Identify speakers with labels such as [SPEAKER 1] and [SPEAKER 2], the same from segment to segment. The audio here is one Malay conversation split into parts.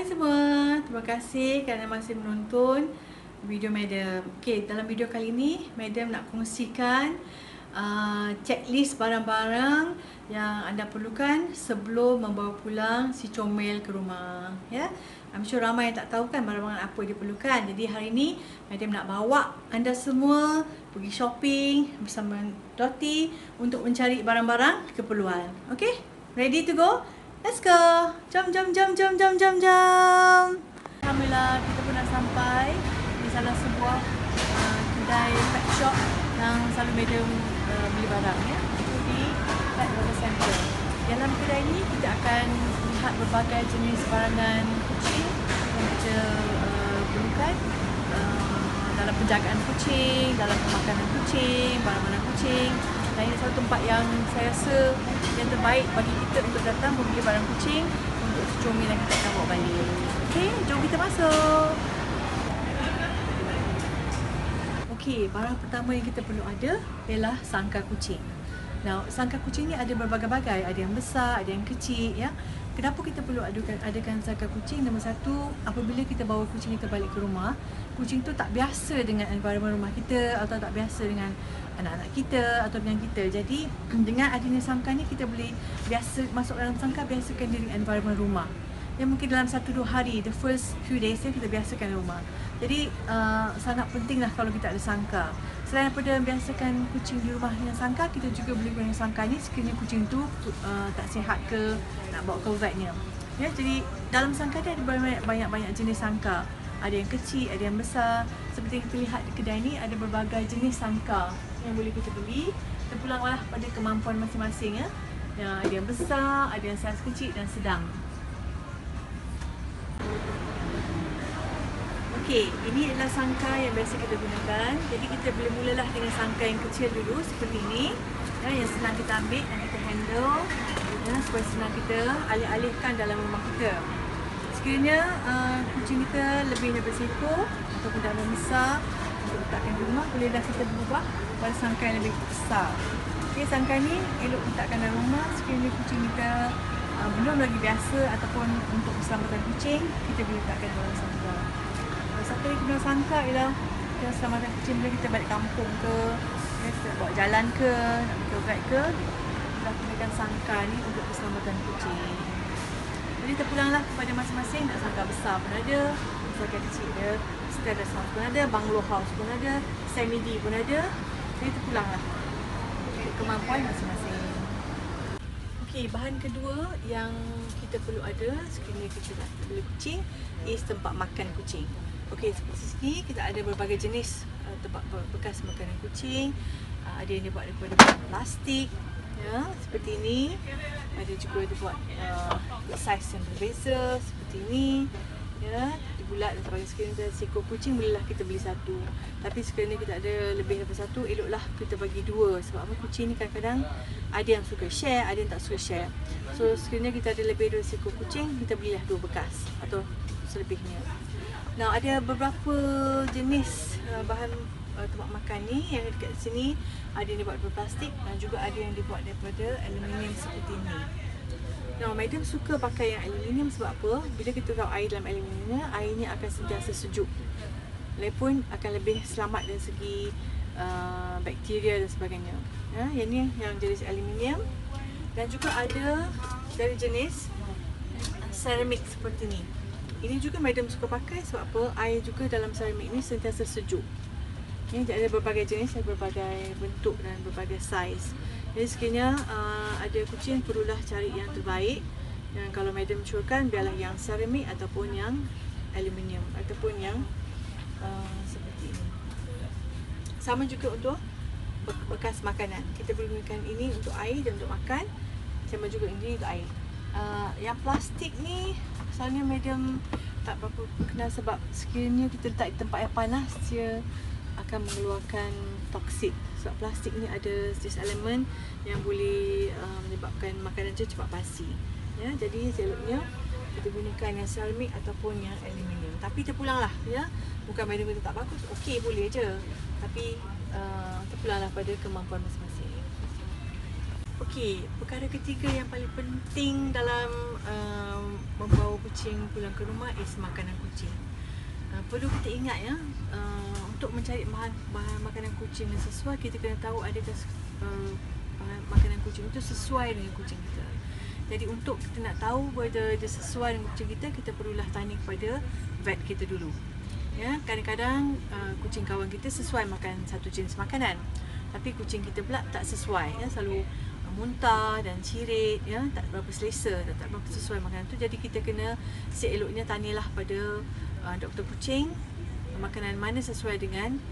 [SPEAKER 1] Hai semua, terima kasih kerana masih menonton video Madam. Okey, dalam video kali ini Madam nak kongsikan checklist barang-barang yang anda perlukan sebelum membawa pulang si comel ke rumah. Ya, I'm sure ramai yang tak tahu kan barang-barang apa dia perlukan. Jadi hari ini Madam nak bawa anda semua pergi shopping bersama Dotty untuk mencari barang-barang keperluan. Okey, ready to go? Let's go. Jom. Alhamdulillah kita pun dah sampai di salah sebuah kedai pet shop yang selalu Madam beli barang ya. Itu di Pet Lover Center. Dalam kedai ini kita akan lihat berbagai jenis barangan kucing yang kita perlukan dalam penjagaan kucing, dalam pemakanan kucing, barang-barang kucing. Dan ini satu tempat yang saya rasa yang terbaik bagi kita untuk datang membeli barang kucing untuk comel yang kita akan bawa balik. Okey, jom kita masuk. Okey, barang pertama yang kita perlu ada ialah sangkar kucing. Now, sangkar kucing ni ada berbagai-bagai, ada yang besar, ada yang kecil ya. Kenapa kita perlu adakan sangkar kucing? Nombor satu, apabila kita bawa kucing kita balik ke rumah, kucing tu tak biasa dengan environment rumah kita atau tak biasa dengan anak-anak kita atau dengan kita. Jadi dengan adanya sangkar ni kita boleh biasa masuk dalam sangkar, biasakan diri environment rumah. Yang mungkin dalam 1-2 hari, the first few days kita biasakan rumah. Jadi sangat pentinglah kalau kita ada sangkar. Selain daripada membiasakan kucing di rumah yang sangkar, kita juga boleh guna sangkar ni sekiranya kucing tu tak sihat ke, nak bawa ke vetnya. Ya, jadi dalam sangkar dia ada banyak jenis sangkar. Ada yang kecil, ada yang besar. Seperti yang kita lihat di kedai ni, ada berbagai jenis sangkar yang boleh kita beli. Terpulanglah pada kemampuan masing-masing ya. Ada yang besar, ada yang saiz kecil dan sedang. Okey, ini adalah sangkar yang biasa kita gunakan. Jadi kita boleh mulalah dengan sangkar yang kecil dulu seperti ini. Ya, yang senang kita ambil dan kita handle ya, supaya senang kita alih-alihkan dalam rumah kita. Sekiranya kucing kita lebih daripada seekor ataupun dah besar untuk letakkan di rumah, bolehlah kita berubah pada sangkar yang lebih besar. Okey, sangkar ni elok letakkan dalam rumah sekiranya kucing kita belum lagi biasa ataupun untuk keselamatan kucing, kita boleh letakkan dalam sangkar. Satu lagi guna sangkar ialah keselamatan kucing bila kita balik kampung ke, ya, kita bawa jalan ke, nak pergi vet ke, kita gunakan sangkar ni untuk keselamatan kucing. Jadi terpulanglah kepada masing-masing, nak sangkar besar pun ada, sangkar kecil ada, terrace house pun ada, bungalow house pun ada, semi-D pun ada. Jadi terpulanglah untuk kemampuan masing-masing. Okey, bahan kedua yang kita perlu ada sekiranya kita nak beli kucing is tempat makan kucing. Okey, seperti sini kita ada berbagai jenis tempat bekas makanan kucing. Ada yang dibuat daripada plastik ya, seperti ini. Ada juga dibuat saiz yang berbeza seperti ini ya, dibulat dan sebagainya. Sekiranya seekor kucing bolehlah kita beli satu. Tapi sekiranya kita ada lebih daripada satu, eloklah kita bagi dua. Sebab apa, kucing ni kadang-kadang ada yang suka share, ada yang tak suka share. So sekiranya kita ada lebih dari seekor kucing, kita belilah dua bekas atau selebihnya. Nah, ada beberapa jenis bahan tempat makan ni yang dekat sini. Ada yang dibuat daripada plastik dan juga ada yang dibuat daripada aluminium seperti ini. Nah, Madam suka pakai yang aluminium sebab apa? Bila kita taruh air dalam aluminium, airnya akan sentiasa sejuk. Lagipun akan lebih selamat dari segi bakteria dan sebagainya. Ya, yang ni yang jenis aluminium. Dan juga ada dari jenis seramik seperti ni. Ini juga Madam suka pakai sebab apa? Air juga dalam seramik ni sentiasa sejuk. Ini ada berbagai jenis, ada berbagai bentuk dan berbagai saiz. Jadi sekiranya ada kucing, perlulah cari yang terbaik. Yang kalau Madam curakan, biarlah yang seramik ataupun yang aluminium ataupun yang seperti ini. Sama juga untuk bekas makanan. Kita boleh gunakan ini untuk air dan untuk makan. Sama juga ini untuk air. Yang plastik ni soalnya Madam tak berapa kenal sebab sekiranya kita letak di tempat yang panas, dia akan mengeluarkan toksik. Sebab plastik ni ada jenis elemen yang boleh menyebabkan makanan tu cepat basi. Ya, jadi seloknya kita gunakan yang seramik ataupun yang aluminium. Tapi terpulanglah ya. Bukan Madam kata tak bagus, okey boleh je. Tapi terpulanglah pada kemampuan masing-masing. Okey, perkara ketiga yang paling penting dalam membawa kucing pulang ke rumah is makanan kucing. Perlu kita ingat ya, untuk mencari bahan makanan kucing yang sesuai, kita kena tahu adakah bahan makanan kucing itu sesuai dengan kucing kita. Jadi untuk kita nak tahu whether dia sesuai dengan kucing kita, kita perlulah tanya kepada vet kita dulu. Ya, kadang-kadang kucing kawan kita sesuai makan satu jenis makanan, tapi kucing kita pula tak sesuai, ya, selalu muntah dan cirit, ya, tak berapa selesa, tak berapa sesuai makanan tu. Jadi kita kena seeloknya tanyalah pada doktor kucing makanan mana sesuai dengan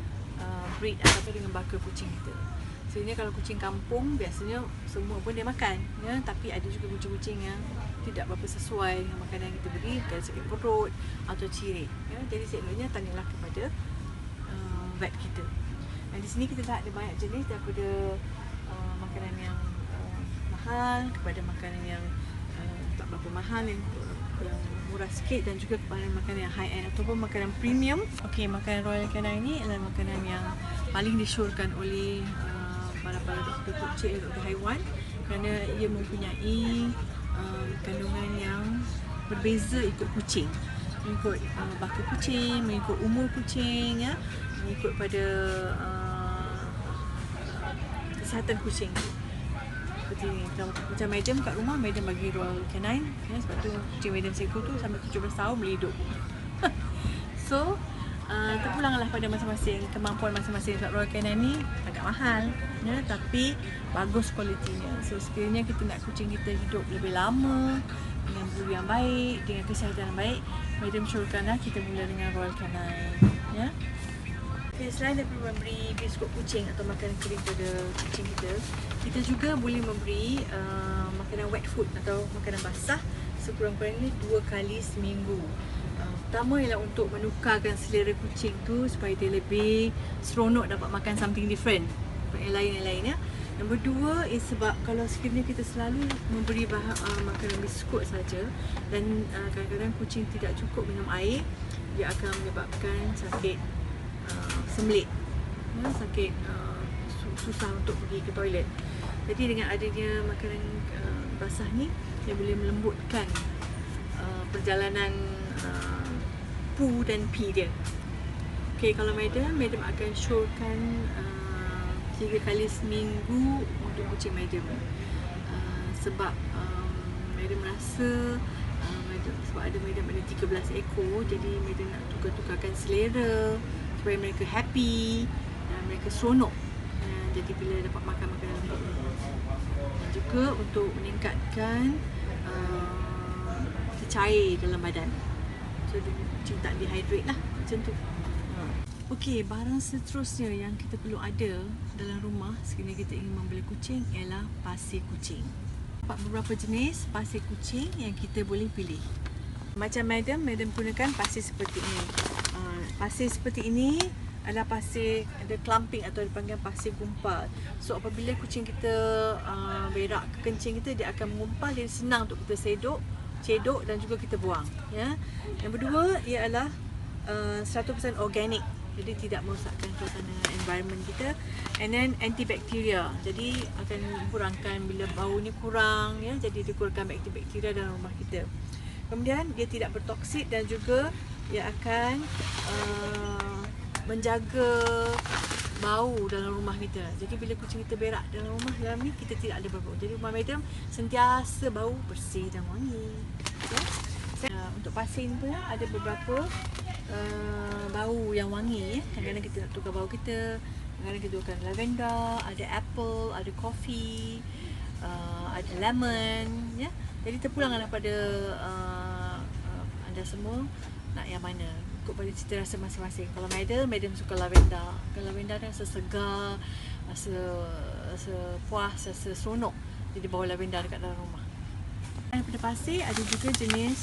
[SPEAKER 1] breed ataupun dengan baka kucing kita. Sebenarnya kalau kucing kampung biasanya semua pun dia makan, ya, tapi ada juga kucing-kucing yang tidak berapa sesuai dengan makanan yang kita beri, kan sakit perut atau cirit, ya. Jadi seeloknya tanyalah kepada vet kita. Dan di sini kita dah ada banyak jenis, daripada makanan yang mahal kepada makanan yang tak berapa mahal, yang murah sikit, dan juga kepada makanan yang high end ataupun makanan premium. Okey, makanan Royal Canin ini adalah makanan yang paling disyorkan oleh para doktor kucing, doktor haiwan, kerana ia mempunyai kandungan yang berbeza ikut kucing, mengikut baka kucing, mengikut umur kucing, ya, mengikut pada kesihatan kucing. Seperti ni, macam Madam kat rumah, Madam bagi Royal Canin, ya, sebab tu kucing Madam Seiko tu sampai 17 tahun boleh hidup. So terpulanglah pada masing-masing kemampuan masing-masing. Sebab Royal Canin ni agak mahal, ya, tapi bagus kualitinya. So sekiranya kita nak kucing kita hidup lebih lama dengan bulu yang baik, dengan kesihatan yang baik, Madam syorkanlah kita mula dengan Royal Canin, ya. Okay, selain daripada memberi biskut kucing atau makanan kering pada kucing kita, kita juga boleh memberi makanan wet food atau makanan basah sekurang-kurangnya 2 kali seminggu. Pertama ialah untuk menukarkan selera kucing tu supaya dia lebih seronok dapat makan something different daripada yang lain, ya. Nombor 2 is sebab kalau sekiranya kita selalu memberi makanan biskut saja dan kadang-kadang kucing tidak cukup minum air, dia akan menyebabkan sakit sembelit, ya, sakit susah untuk pergi ke toilet. Jadi dengan adanya makanan basah ni, dia boleh melembutkan perjalanan poo dan pee dia. Okay, kalau Madam akan syorkan 3 kali seminggu untuk kucing Madam. Sebab Madam rasa sebab Madam ada 13 ekor, jadi Madam nak tukar-tukarkan selera supaya mereka happy dan mereka seronok. Jadi bila dapat makan makanan lembut, dan juga untuk meningkatkan cair dalam badan, so kucing tak dehydrate lah, macam tu. Okey, barang seterusnya yang kita perlu ada dalam rumah sekiranya kita ingin membeli kucing ialah pasir kucing. Beberapa jenis pasir kucing yang kita boleh pilih. Macam Madam gunakan pasir seperti ini. Pasir seperti ini adalah pasir ada clumping atau dipanggil pasir gumpal. So apabila kucing kita berak ke kencing kita, dia akan mengumpal, dia senang untuk kita cedok dan juga kita buang, ya. Yang kedua ialah 100% organik, jadi tidak merosakkan suasana environment kita, and then antibakteria, jadi akan kurangkan bila bau ni kurang, ya, jadi dia kurangkan bakteria dalam rumah kita. Kemudian dia tidak bertoksik dan juga dia akan menjaga bau dalam rumah kita. Jadi bila kucing kita berak dalam rumah dalam ni, kita tidak ada bau. Jadi rumah Madam sentiasa bau bersih dan wangi, ya. Untuk pasir ni pun ada beberapa bau yang wangi, ya. Kadang-kadang kita nak tukar bau kita, kadang-kadang kita tukar lavender, ada apple, ada coffee, ada lemon, ya. Jadi terpulanglah pada anda semua nak yang mana, ikut pada cita rasa masing-masing. Kalau Madam suka lavender. Kalau lavender rasa segar, rasa puas, rasa seronok, jadi bawa lavender dekat dalam rumah. Daripada pasir ada juga jenis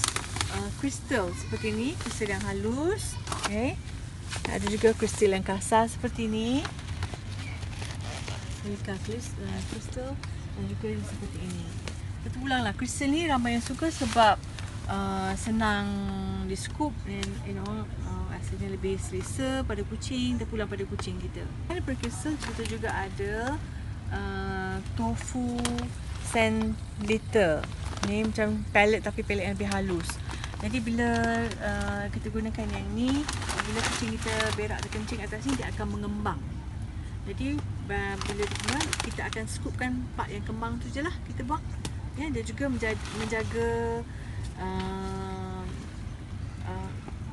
[SPEAKER 1] kristal seperti ni, kristal yang halus, okay. Ada juga kristal yang kasar seperti ni, kristal, dan juga seperti ini. Terpulanglah kristal ni ramai yang suka sebab senang di scoop dan rasanya lebih selesa pada kucing, terpulang pada kucing kita. Daripada kristal kita juga ada tofu sand litter. Ni macam pellet tapi pellet yang lebih halus. Jadi bila kita gunakan yang ni, bila kucing kita berak atau kencing atas ni, dia akan mengembang. Jadi bila dia kembang, kita akan scoopkan part yang kembang tu je lah kita buang. Ya, dia juga menjaga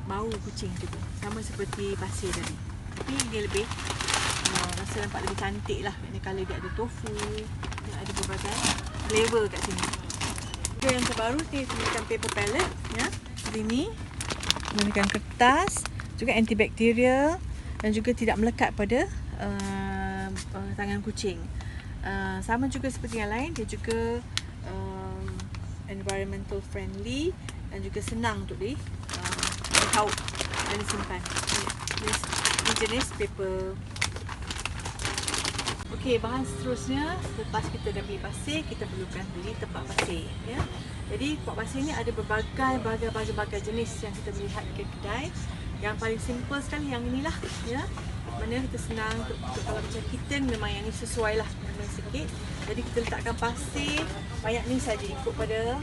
[SPEAKER 1] bau kucing tu. Sama seperti pasir tadi. Tapi dia lebih rasa nampak lebih cantik lah. Ini kalau dia ada tofu, dia ada berbagai flavor kat sini. Okay, yang terbaru ni gunakan paper pellet, ya. Seperti ni. Gunakan kertas, juga antibakterial dan juga tidak melekat pada tangan kucing. Sama juga seperti yang lain, dia juga environmental friendly dan juga senang untuk ditaut dan disimpan. Ini jenis paper. Okey, bahan seterusnya, selepas kita dah beli pasir, kita perlukan beli tempat pasir, ya. Jadi tempat pasir ni ada berbagai jenis yang kita boleh lihat di kedai. Yang paling simple sekali yang inilah, ya. Mana kita senang untuk kalau macam kitten, memang yang ni sesuai lah, memang sikit. Jadi kita letakkan pasir banyak ni saja, ikut pada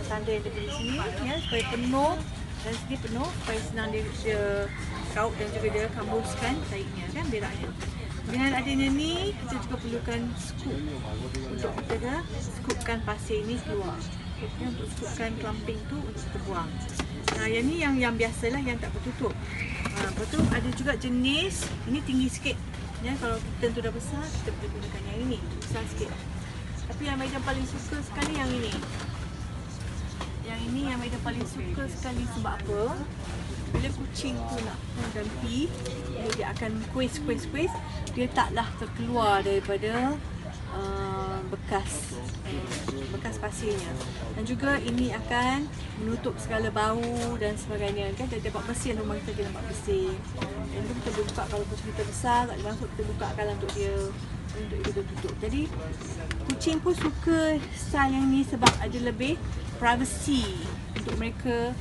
[SPEAKER 1] tanda yang dia beri sini, ya, supaya penuh dan sini penuh, supaya senang dia kaut dan juga dia kambuskan taiknya, kan, beraknya. Dengan adanya ni, kita juga perlukan scoop untuk kita scoopkan pasir ni keluar. Okay, untuk scoopkan clumping tu untuk kita buang. Yang ni yang biasalah, yang tak bertutup. Lepas tu ada juga jenis, ini tinggi sikit. Ya, kalau kitten tu dah besar, kita boleh gunakan yang ini, besar sikit. Tapi yang Maida paling suka sekali yang ini. Yang ini yang Maida paling suka sekali sebab apa? Bila kucing tu nak ganti, dia akan squeeze, dia taklah terkeluar daripada bekas pasirnya. Dan juga ini akan menutup segala bau dan sebagainya, kan. Dia dapat bersih rumah kita, dia nampak bersih. Dan itu kita buka kalau kucing kita besar, tak boleh masuk, kita bukakan untuk dia tutup. Jadi kucing pun suka style yang ni sebab ada lebih privacy untuk mereka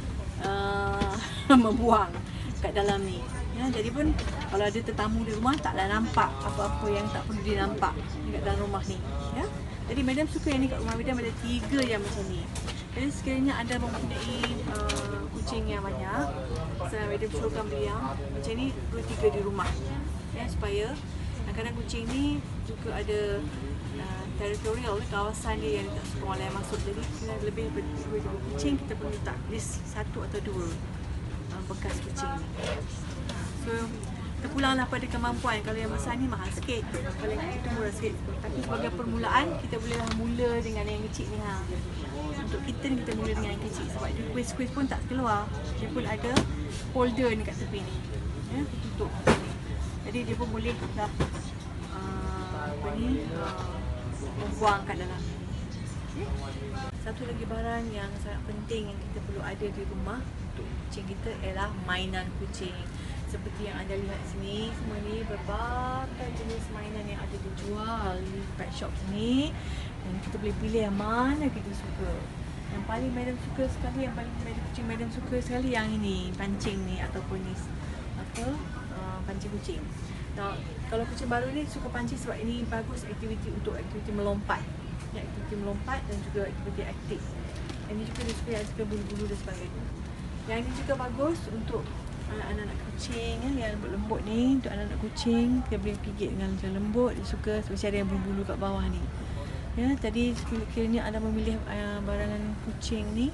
[SPEAKER 1] membuang kat dalam ni, ya. Jadi pun kalau ada tetamu di rumah, taklah nampak apa-apa yang tak perlu dia nampak dekat dalam rumah ni, ya. Jadi Madam suka yang ni kat rumah Madam, ada 3 yang macam ni. Jadi sekiranya anda mempunyai kucing yang banyak, saya Madam suruhkan beli yang macam ni 2-3 di rumah, ya, supaya kadang-kadang kucing ni juga ada teritorial, kawasan dia yang tak suka orang lain masuk. Jadi kena lebih daripada 2 kucing, kita perlu letak at least 1 atau 2 bekas kucing ni. So terpulanglah pada kemampuan. Kalau yang besar ni mahal sikit, kalau yang itu murah sikit. Tapi sebagai permulaan, kita bolehlah mula dengan yang kecil ni, ha. Untuk kitten kita mula dengan yang kecil sebab dia squeeze pun tak keluar. Dia pun ada holder ni kat tepi ni, ya, tutup. Jadi dia pun boleh dah membuang kat dalam. Okay. Satu lagi barang yang sangat penting yang kita perlu ada di rumah untuk kucing kita ialah mainan kucing. Seperti yang anda lihat sini, semua ni berbagai jenis mainan yang ada dijual di pet shop ni. Dan kita boleh pilih yang mana kita suka. Yang paling Madam suka sekali, yang paling kucing Madam suka sekali yang ini, pancing ni ataupun ni pancing kucing. Nah, kalau kucing baru ni suka pancing sebab ini bagus aktiviti melompat. Ya, aktiviti melompat dan juga aktiviti aktif. Ini juga dia suka bulu-bulu dan sebagainya. Yang ini juga bagus untuk anak-anak kucing, ya, yang lembut-lembut ni. Untuk anak-anak kucing, dia boleh pigit dengan macam lembut. Dia suka macam ada yang bulu-bulu kat bawah ni. Ya, tadi sekiranya anda memilih barangan kucing ni,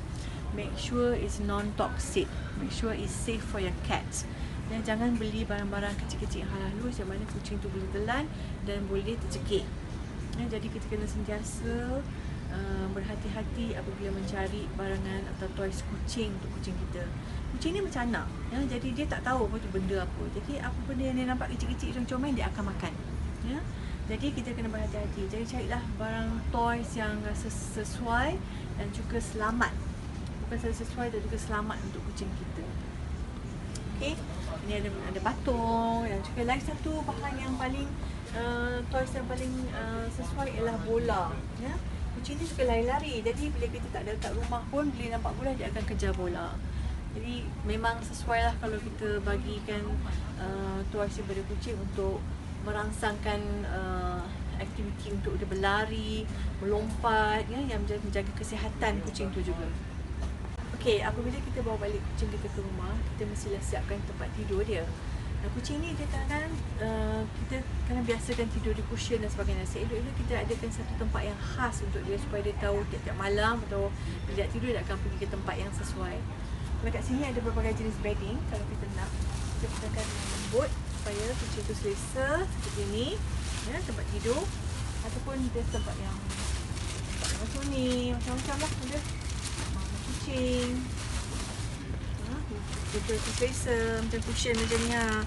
[SPEAKER 1] make sure it's non-toxic. Make sure it's safe for your cats. Dan jangan beli barang-barang kecil-kecil yang halus yang mana kucing tu boleh telan dan boleh tercekik. Ya, jadi kita kena sentiasa berhati-hati apabila mencari barangan atau toys kucing untuk kucing kita. Kucing ni macam anak, ya, jadi dia tak tahu apa tu benda apa. Jadi apa benda yang dia nampak kecil-kecil comel dia akan makan. Ya. Jadi kita kena berhati-hati. Jadi carilah barang toys yang rasa sesuai dan juga selamat. Bukan saja sesuai dan juga selamat untuk kucing kita. Okey. Ini ada patung dan juga lagi satu bahan yang paling toys yang paling sesuai ialah bola, ya. Kucing ni suka lari-lari. Jadi bila kita tak ada kat rumah pun, bila nampak bola dia akan kejar bola. Jadi memang sesuai lah kalau kita bagikan toys daripada kucing untuk merangsangkan aktiviti untuk dia berlari, melompat, ya, yang menjaga kesihatan kucing tu juga. Okey, apabila kita bawa balik kucing kita ke rumah, kita mestilah siapkan tempat tidur dia. Nah, kucing ni dia kadang kita kadang biasakan tidur di cushion dan sebagainya. Seelok-elok kita adakan satu tempat yang khas untuk dia supaya dia tahu tiap-tiap malam atau bila tidur dia akan pergi ke tempat yang sesuai. Kalau kat sini ada berbagai jenis bedding. Kalau kita nak, kita gunakan yang lembut supaya kucing tu selesa seperti ini, ya, tempat tidur, ataupun dia tempat yang macam ni, macam-macam lah ada. Kucing betul selesa macam cushion macam ni lah.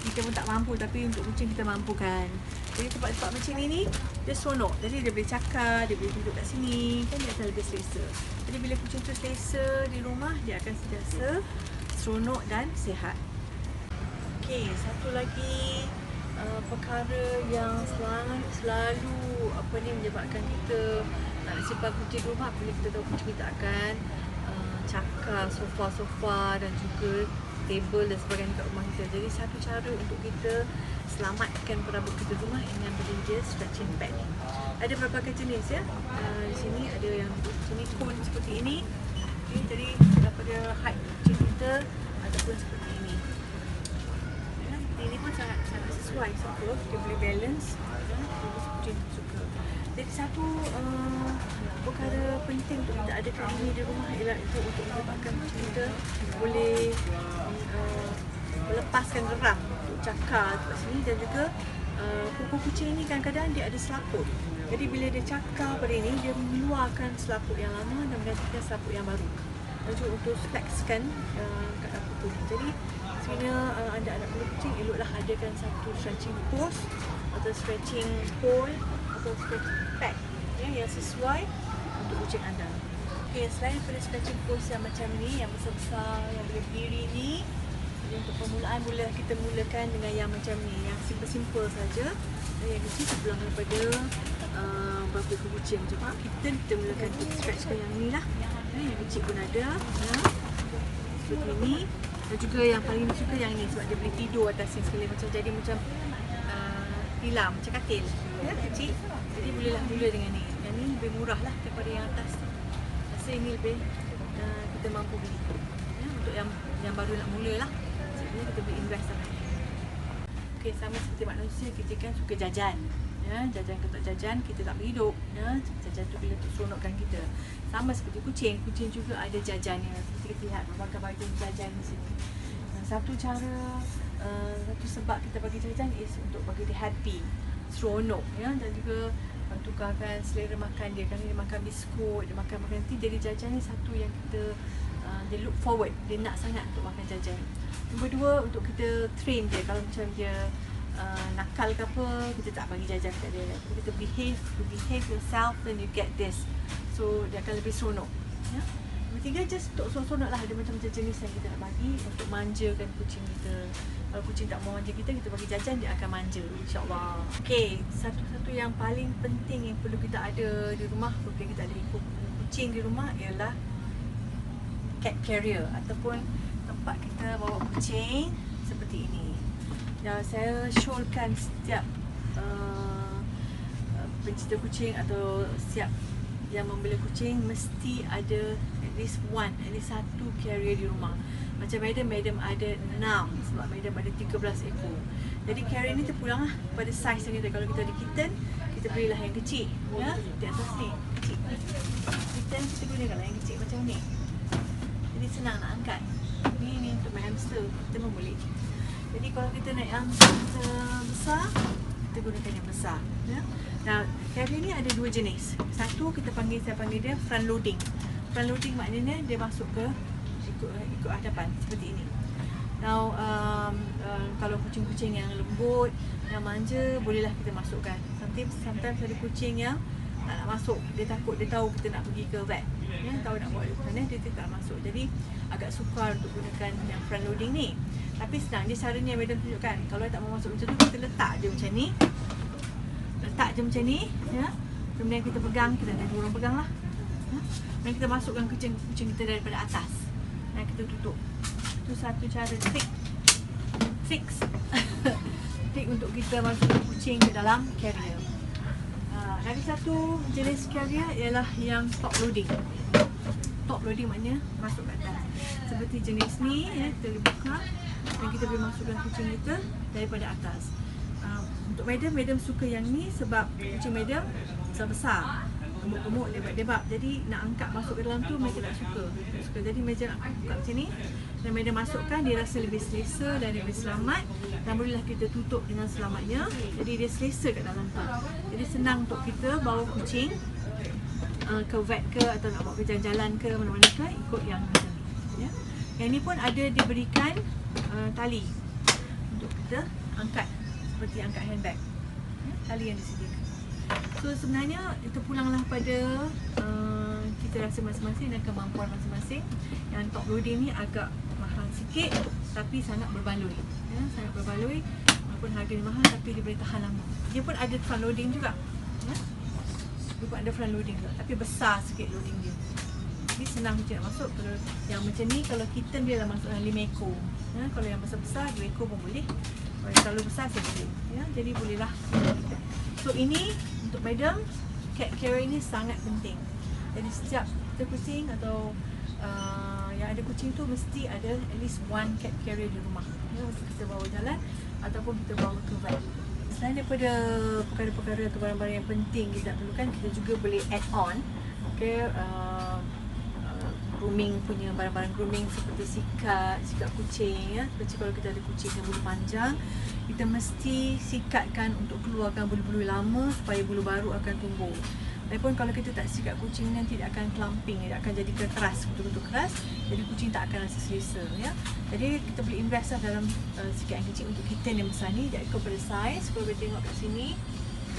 [SPEAKER 1] Kita pun tak mampu, tapi untuk kucing kita mampu kan. Jadi tempat-tempat macam ni dia seronok. Jadi dia boleh cakap, dia boleh duduk kat sini, kan dia akan lebih selesa. Jadi bila kucing tu selesa di rumah, dia akan sentiasa seronok dan sihat. Okey, satu lagi perkara yang selalu menyebabkan kita nak simpan kucing di rumah, bila kita tahu kucing kita akan cakar sofa-sofa dan juga table dan sebagainya kat rumah kita. Jadi satu cara untuk kita selamatkan perabot kita di rumah dengan beli stretching pad ni. Ada berbagai jenis, ya. Di sini ada yang sini cone seperti ini. Okay, jadi daripada height kucing kita ataupun seperti ini. Ya, ini pun sangat sesuai, suka dia boleh balance, ya, kucing suka. Jadi satu perkara penting untuk kita adakan ini di rumah ialah itu untuk menyebabkan kucing kita boleh melepaskan geram untuk cakar kat sini, dan juga kuku kucing ni kadang-kadang dia ada selaput. Jadi bila dia cakar pada ini, dia mengeluarkan selaput yang lama dan menggantikan selaput yang baru. Dan juga untuk flexkan kat kuku. Jadi sebenarnya anda anak kucing eloklah adakan satu stretching post atau stretching pole atau stretching pad, ya, yang sesuai untuk kucing anda. Okay, selain daripada stretching post yang macam ni, yang besar-besar, yang boleh berdiri ni, jadi untuk permulaan kita mulakan dengan yang macam ni, yang simple-simple saja. Dan yang kecil terpulang daripada berapa ekor kucing macam kita mulakan stretchkan yang ni lah. Yang kecil pun ada, ya, seperti ni. Dan juga yang paling suka yang ni sebab dia boleh tidur atas sini sekali, macam jadi macam tilam, macam katil, ya, kecil. Jadi bolehlah mula dengan ni. Yang ni lebih murah lah daripada yang atas. Rasa ini lebih kita mampu beli, ya, untuk yang baru nak mula lah. Sebenarnya kita boleh invest lah. Okay, sama seperti manusia, kita kan suka jajan, ya, jajan ke tak jajan kita tak berhidup, ya. Jajan tu bila untuk seronokkan kita. Sama seperti kucing juga ada jajannya. Seperti kita lihat berbagai jajan di sini. Satu cara, satu sebab kita bagi jajan is untuk bagi dia happy, seronok, ya, dan juga tukarkan selera makan dia. Kalau dia makan biskut, dia makan nanti, jadi jajan ni satu yang kita dia look forward, dia nak sangat untuk makan jajan. Nombor dua, untuk kita train dia. Kalau macam dia nakal ke apa, kita tak bagi jajan kat dia. Kita behave yourself, then you get this. So dia akan lebih seronok, ya. Nombor tiga, just untuk seronok lah. Ada macam-macam jenis yang kita nak bagi untuk manjakan kucing kita. Kalau kucing tak mau manja kita bagi jajan, dia akan manja, insyaAllah. Okay, satu-satu yang paling penting yang perlu kita ada di rumah apabila kita ada kucing di rumah ialah cat carrier ataupun tempat kita bawa kucing seperti ini. Dan saya showkan setiap pencinta kucing atau setiap yang membeli kucing mesti ada at least satu carrier di rumah. Macam madam ada 6, sebab madam ada 13 ekor. Jadi carrier ni terpulang lah pada saiz yang kita. Kalau kita ada kitten, kita belilah yang kecil, ya, di atas ni, kecil. Kitten kita gunakanlah yang kecil macam ni. Jadi senang nak angkat. Ni untuk my hamster, kita pun boleh. Jadi kalau kita nak yang besar, kita gunakan yang besar, ya. Nah, carrier ni ada dua jenis. Satu saya panggil dia front loading. Front loading maknanya dia masuk ke ikut hadapan seperti ini. Now kalau kucing-kucing yang lembut, yang manja, bolehlah kita masukkan. Sometimes ada kucing yang tak nak masuk, dia takut, dia tahu kita nak pergi ke vet, ya, tahu nak buat mana, dia tak masuk. Jadi agak sukar untuk gunakan yang front loading ni. Tapi senang, dia caranya yang madam tunjukkan. Kalau tak mau masuk macam tu, kita letak je macam ni. Letak je macam ni, ya. Kemudian kita pegang, kita ada dua orang pegang lah, ya. Dan kita masukkan kucing kita daripada atas dan kita tutup. Itu satu cara fix trik untuk kita masukkan kucing ke dalam carrier. Lagi satu jenis carrier ialah yang top loading. Top loading maknanya masuk ke atas. Seperti jenis ni ya, kita boleh buka dan kita boleh masukkan kucing kita daripada atas. Untuk madam suka yang ni sebab kucing madam besar-besar, gemuk-gemuk, debak-debak. Jadi nak angkat masuk ke dalam tu mereka tak suka. Jadi madam nak buka macam ni dan madam masukkan, dia rasa lebih selesa dan lebih selamat, dan bolehlah kita tutup dengan selamatnya. Jadi dia selesa kat dalam tu. Jadi senang untuk kita bawa kucing ke vet ke atau nak bawa ke jalan-jalan ke mana-mana ke, ikut yang macam ni ya. Yang ni pun ada diberikan tali untuk kita angkat, seperti angkat handbag ya, tali yang disediakan. So sebenarnya itu pulanglah pada kita rasa masing-masing dan kemampuan masing-masing. Yang top loading ni agak mahal sikit tapi sangat berbaloi ya, sangat berbaloi. Walaupun harganya mahal tapi dia boleh tahan lama. Dia pun ada front loading juga ya. Dia pun ada front loading juga, tapi besar sikit loading dia. Jadi senang je nak masuk. Kalau yang macam ni, kalau kitten dia dah masuk dalam 5 ekor ya. Kalau yang besar-besar 2 ekor pun boleh. Kalau yang terlalu besar saya boleh ya. Jadi bolehlah. So ini untuk madam, cat carrier ni sangat penting. Jadi setiap kita kucing atau yang ada kucing tu mesti ada at least one cat carrier di rumah ya, untuk kita bawa jalan ataupun kita bawa ke vet. Selain daripada perkara-perkara atau barang-barang yang penting kita perlukan, kita juga boleh add on grooming punya barang-barang grooming seperti sikat kucing ya. Seperti kalau kita ada kucing yang bulu panjang, kita mesti sikatkan untuk keluarkan bulu-bulu lama supaya bulu baru akan tumbuh. Lagipun kalau kita tak sikat kucing, nanti dia akan clumping, dia akan jadi keras, betul-betul keras. Jadi kucing tak akan rasa selesa ya. Jadi kita boleh invest lah dalam sikat yang kecil untuk kitten yang besar ni. Jadi kepada saiz, kalau boleh tengok kat sini,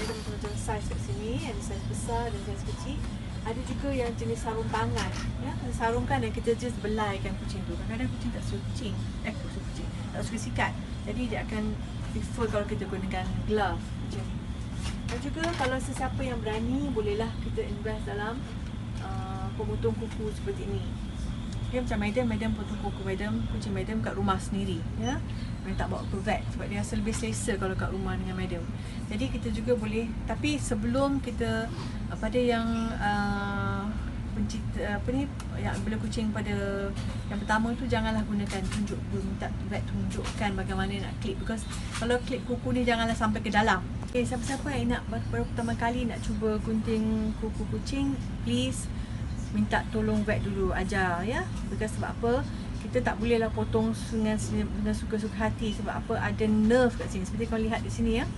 [SPEAKER 1] ada macam-macam saiz kat sini, ada saiz besar dan saiz kecil. Ada juga yang jenis sarung tangan ya, sarungkan dan kita just belaikan kucing tu. Kadang-kadang kucing tak suka kucing tak suka sikat, jadi dia akan prefer kalau kita gunakan glove macam ni. Dan juga kalau sesiapa yang berani, bolehlah kita invest dalam pemotong kuku seperti ini. Dia macam madam potong kuku kucing madam kat rumah sendiri ya. Mereka tak bawa ke vet sebab dia rasa lebih selesa kalau kat rumah dengan madam. Jadi kita juga boleh, tapi sebelum kita pada yang pencipta yang bela kucing pada yang pertama tu, janganlah gunakan minta vet tunjukkan bagaimana nak clip, because kalau clip kuku ni janganlah sampai ke dalam. Okay, siapa-siapa yang nak baru pertama kali nak cuba gunting kuku kucing, please minta tolong vet dulu, ajar ya. Because sebab apa? Kita tak bolehlah potong dengan suka-suka hati. Sebab apa? Ada nerve kat sini. Seperti kau lihat di sini ya.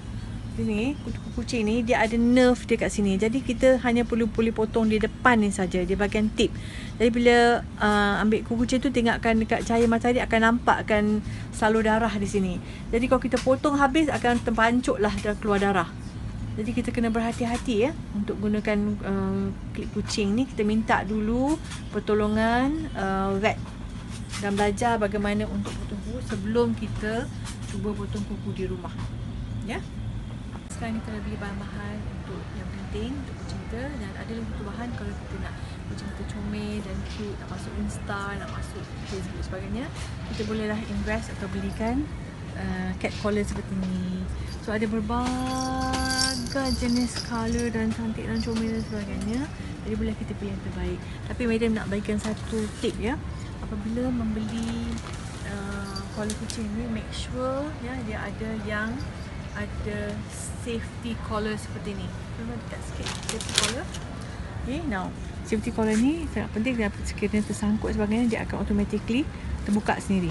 [SPEAKER 1] Sini kuku kucing ni dia ada nerve dia kat sini. Jadi kita hanya boleh potong di depan ni saja, di bahagian tip. Jadi bila ambil kuku kucing tu, tengokkan dekat cahaya matahari akan nampakkan salur darah di sini. Jadi kalau kita potong habis akan terpancuklah dan keluar darah. Jadi kita kena berhati-hati ya untuk gunakan klip kucing ni. Kita minta dulu pertolongan vet dan belajar bagaimana untuk potong kuku sebelum kita cuba potong kuku di rumah ya. Sekarang kita dah beli bahan-bahan untuk yang penting untuk kucing kita, dan ada lagi bahan kalau kita nak kucing kita comel dan cute, nak masuk Insta, nak masuk Facebook dan sebagainya, kita bolehlah invest atau belikan cat collar seperti ni. So ada berbagai jenis color dan cantik dan comel dan sebagainya. Jadi boleh kita pilih yang terbaik. Tapi madam nak bagikan satu tip ya. Apabila membeli collar kucing ni, make sure ya dia ada yang ada safety collar seperti ni. Cuba dekat sikit safety collar. Okay, now safety collar ni sangat penting. Dia sekiranya tersangkut sebagainya, dia akan automatically terbuka sendiri.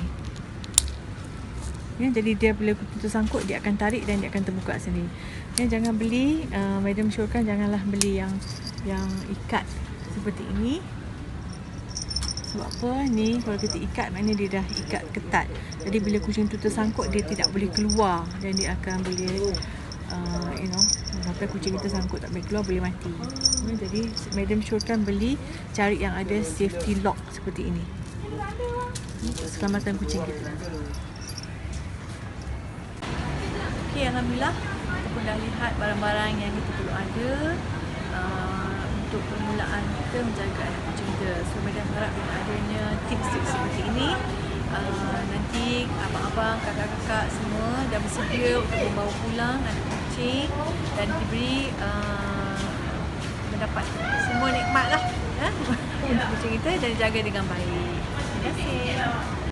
[SPEAKER 1] Ya, jadi dia bila tersangkut, dia akan tarik dan dia akan terbuka sendiri. Ya, jangan beli, madam syorkan janganlah beli yang ikat seperti ini. Sebab apa? Ni kalau kita ikat, maknanya dia dah ikat ketat. Jadi bila kucing tu tersangkut, dia tidak boleh keluar dan dia akan boleh sampai kucing kita sangkut tak boleh keluar, boleh mati. Jadi madam syorkan cari yang ada safety lock seperti ini untuk keselamatan kucing kita. Okay, alhamdulillah kita pun dah lihat barang-barang yang kita perlu ada untuk permulaan kita menjaga anak kucing kita. So madam harap dengan adanya tips-tips seperti ini, nanti abang-abang, kakak-kakak semua dah bersedia untuk membawa pulang anak kucing dan diberi dapat semua nikmat lah. Untuk kita dan jaga dengan baik. Terima kasih.